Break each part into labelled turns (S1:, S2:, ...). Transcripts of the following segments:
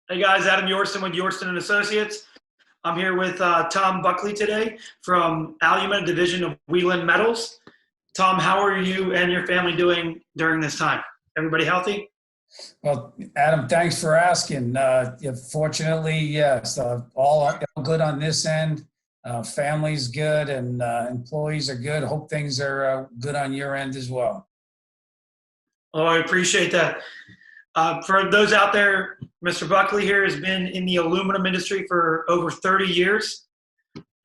S1: Hey guys, Adam Yorston with Yorston and Associates. I'm here with Tom Buckley today from Alumet division of Wieland Metals. Tom, how are you and your family doing during this time? Everybody healthy?
S2: Well, Adam, thanks for asking. Yeah, fortunately, yes, all good on this end. Family's good and employees are good. Hope things are good on your end as well.
S1: Oh, I appreciate that. For those out there, Mr. Buckley here has been in the aluminum industry for over 30 years,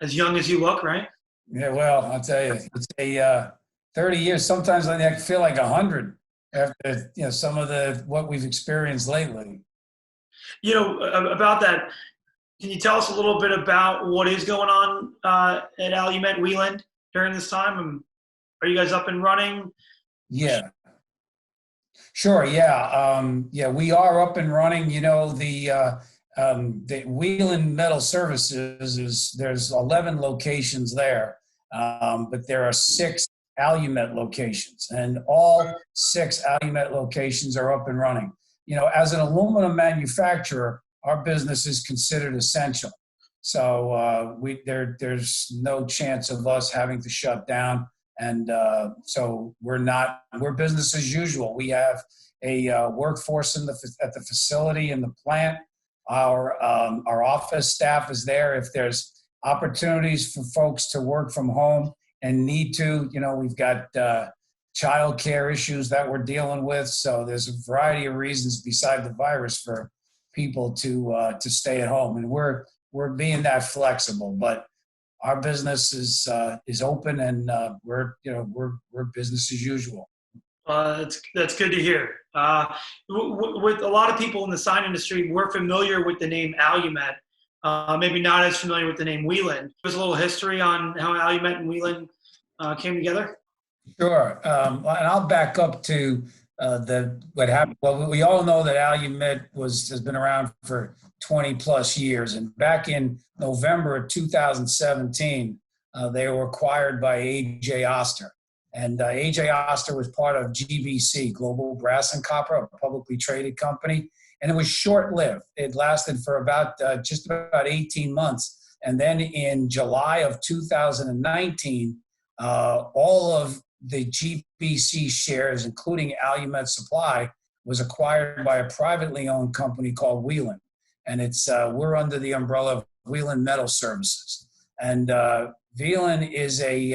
S1: as young as you look, right?
S2: Yeah, well, I'll tell you, it's a 30 years. Sometimes I feel like 100 after some of the what we've experienced lately.
S1: About that, can you tell us a little bit about what is going on at Alumet Wieland during this time? Are you guys up and running?
S2: Yeah. Sure. Yeah. Yeah, we are up and running. The Wieland Metal Services there's 11 locations there, but there are 6 Alumet locations, and all 6 Alumet locations are up and running. As an aluminum manufacturer, our business is considered essential. So there's no chance of us having to shut down. And so we're business as usual. We have a workforce at the facility in the plant. Our office staff is there. If there's opportunities for folks to work from home and need to, we've got child care issues that we're dealing with. So there's a variety of reasons beside the virus for people to stay at home, and we're being that flexible. But our business is open, and we're business as usual.
S1: That's good to hear. With a lot of people in the sign industry, we're familiar with the name Alumet. Maybe not as familiar with the name Wieland. There's a little history on how Alumet and Wieland came together.
S2: Sure, and I'll back up to what happened. Well, we all know that Alumet has been around for 20 plus years, and back in November of 2017, they were acquired by A.J. Oster. And A.J. Oster was part of GBC, Global Brass and Copper, a publicly traded company. And it was short-lived. It lasted for just about 18 months. And then in July of 2019, all of the GBC shares, including Alumet Supply, was acquired by a privately owned company called Wieland. And we're under the umbrella of Wieland Metal Services. And Wieland is a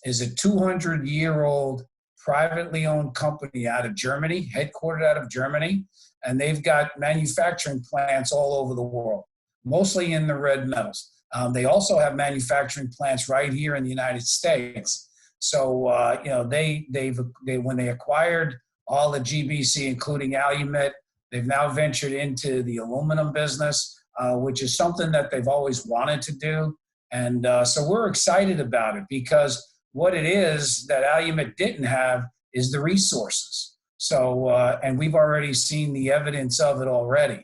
S2: 200-year-old privately owned company out of Germany, headquartered out of Germany, and they've got manufacturing plants all over the world, mostly in the red metals. They also have manufacturing plants right here in the United States. So when they acquired all the GBC, including Alumet, they've now ventured into the aluminum business, which is something that they've always wanted to do. And so we're excited about it, because what it is that Alumet didn't have is the resources. So, and we've already seen the evidence of it already.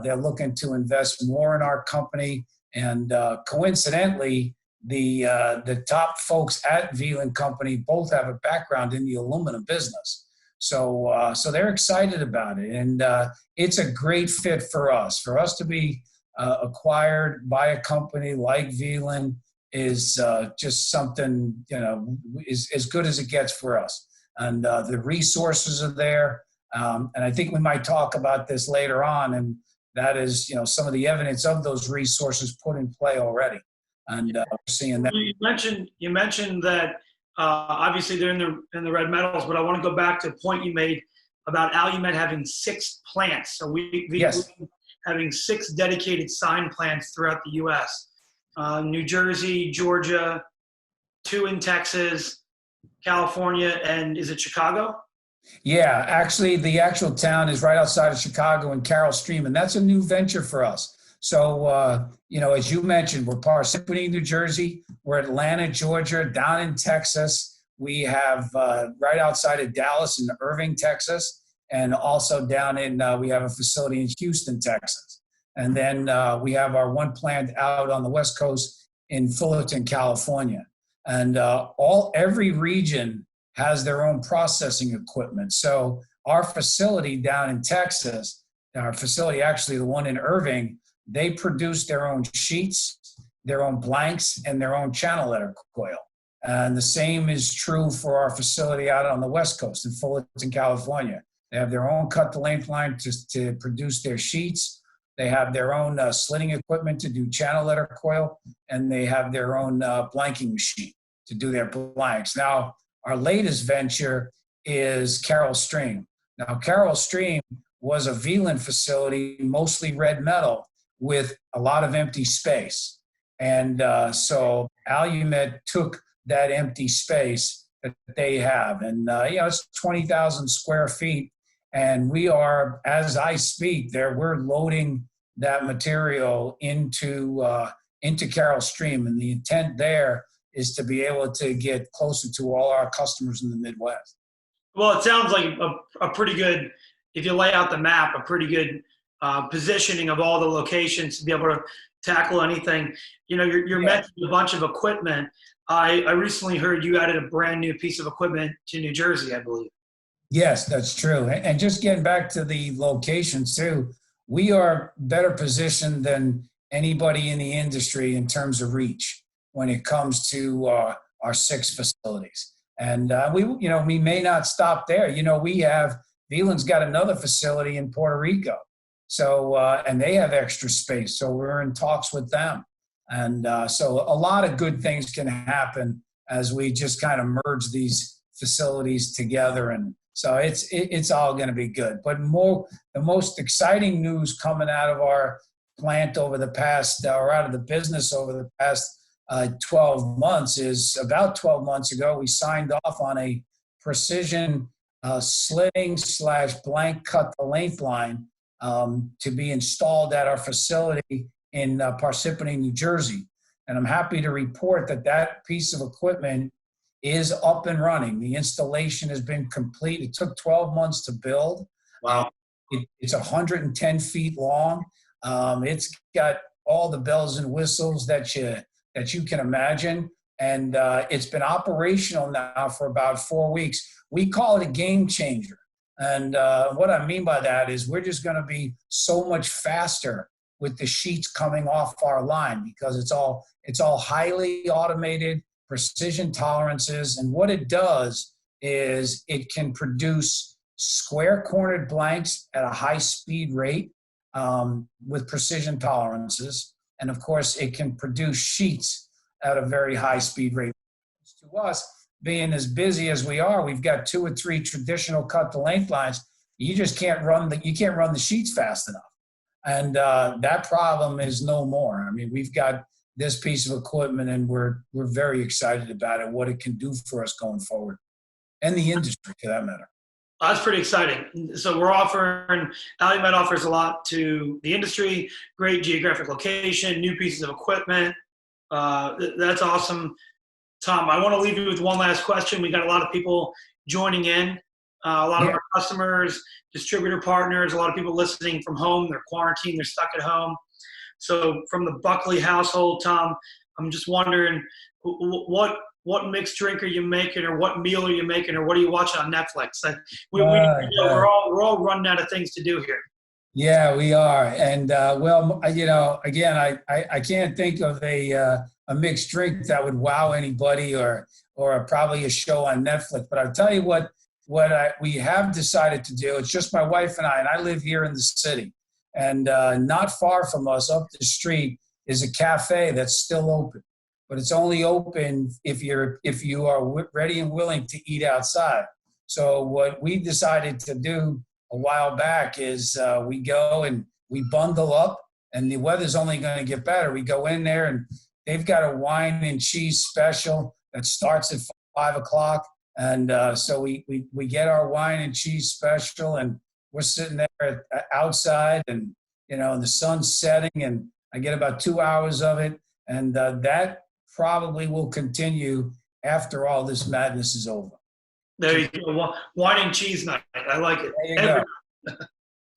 S2: They're looking to invest more in our company. And coincidentally, the top folks at Wieland Company both have a background in the aluminum business. So they're excited about it. And it's a great fit for us. For us to be acquired by a company like Wieland is just something, is as good as it gets for us. And the resources are there. And I think we might talk about this later on. And that is, some of the evidence of those resources put in play already. And we're seeing that.
S1: You mentioned that obviously they're in the red metals, but I want to go back to a point you made about Alumet having 6 plants. So
S2: Yes.
S1: having 6 dedicated sign plants throughout the U.S. New Jersey, Georgia, 2 in Texas, California, and is it Chicago?
S2: Yeah, actually, the actual town is right outside of Chicago in Carroll Stream, and that's a new venture for us. So, as you mentioned, we're Parsippany, New Jersey, we're Atlanta, Georgia, down in Texas. We have right outside of Dallas in Irving, Texas, and also down in, we have a facility in Houston, Texas. And then we have our one plant out on the West Coast in Fullerton, California. And every region has their own processing equipment. So our facility down in Texas our facility, actually the one in Irving, they produce their own sheets, their own blanks, and their own channel letter coil. And the same is true for our facility out on the West Coast in Fullerton, California. They have their own cut-to-length line to produce their sheets. They have their own slitting equipment to do channel letter coil, and they have their own blanking machine to do their blanks. Now, our latest venture is Carroll Stream. Now, Carroll Stream was a Wieland facility, mostly red metal, with a lot of empty space. And so Alumet took that empty space that they have. And, it's 20,000 square feet. And we are, as I speak, we're loading that material into Carroll Stream. And the intent there is to be able to get closer to all our customers in the Midwest.
S1: Well, it sounds like a pretty good, if you lay out the map, a pretty good positioning of all the locations to be able to tackle anything. You're mentioning a bunch of equipment. I recently heard you added a brand new piece of equipment to New Jersey, I believe.
S2: Yes, that's true. And just getting back to the locations too, we are better positioned than anybody in the industry in terms of reach when it comes to our 6 facilities. And we may not stop there. Wieland's got another facility in Puerto Rico. So, and they have extra space. So we're in talks with them. And so a lot of good things can happen as we just kind of merge these facilities together. And so it's all going to be good. But the most exciting news coming out of our plant over the past, or out of the business over the past 12 months is about 12 months ago, we signed off on a precision slitting / blank cut the length line to be installed at our facility in Parsippany, New Jersey. And I'm happy to report that piece of equipment is up and running. The installation has been complete. It took 12 months to build.
S1: Wow.
S2: It's 110 feet long. It's got all the bells and whistles that you can imagine. And it's been operational now for about 4 weeks. We call it a game changer. And what I mean by that is we're just going to be so much faster with the sheets coming off our line because it's all highly automated, precision tolerances. And what it does is it can produce square cornered blanks at a high speed rate with precision tolerances. And of course, it can produce sheets at a very high speed rate. To us, being as busy as we are, we've got 2 or 3 traditional cut to length lines. You just can't run the sheets fast enough. And that problem is no more. I mean, we've got this piece of equipment and we're very excited about it, what it can do for us going forward and the industry for that matter.
S1: That's pretty exciting. So Alumet offers a lot to the industry, great geographic location, new pieces of equipment. That's awesome. Tom, I want to leave you with one last question. We got a lot of people joining in, a lot of our customers, distributor partners, a lot of people listening from home. They're quarantined, they're stuck at home. So from the Buckley household, Tom, I'm just wondering what mixed drink are you making, or what meal are you making, or what are you watching on Netflix? We're all running out of things to do here.
S2: Yeah, we are. And again, I can't think of a mixed drink that would wow anybody or probably a show on Netflix. But I'll tell you what we have decided to do. It's just my wife and I live here in the city. And not far from us, up the street, is a cafe that's still open. But it's only open if you are ready and willing to eat outside. So what we decided to do a while back is we go and we bundle up, and the weather's only going to get better. We go in there and they've got a wine and cheese special that starts at 5 o'clock. And so we get our wine and cheese special, and we're sitting there outside, and the sun's setting, and I get about 2 hours of it, and that probably will continue after all this madness is over.
S1: There you go, wine and cheese night. I like it.
S2: There you go.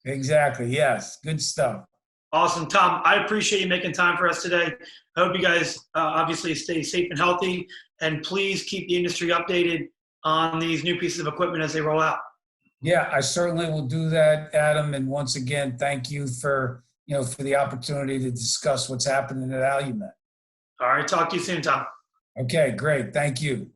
S2: Exactly. Yes. Good stuff.
S1: Awesome, Tom. I appreciate you making time for us today. I hope you guys obviously stay safe and healthy, and please keep the industry updated on these new pieces of equipment as they roll out.
S2: Yeah, I certainly will do that, Adam. And once again, thank you for, for the opportunity to discuss what's happening at Alumet.
S1: All right, talk to you soon, Tom.
S2: Okay, great. Thank you.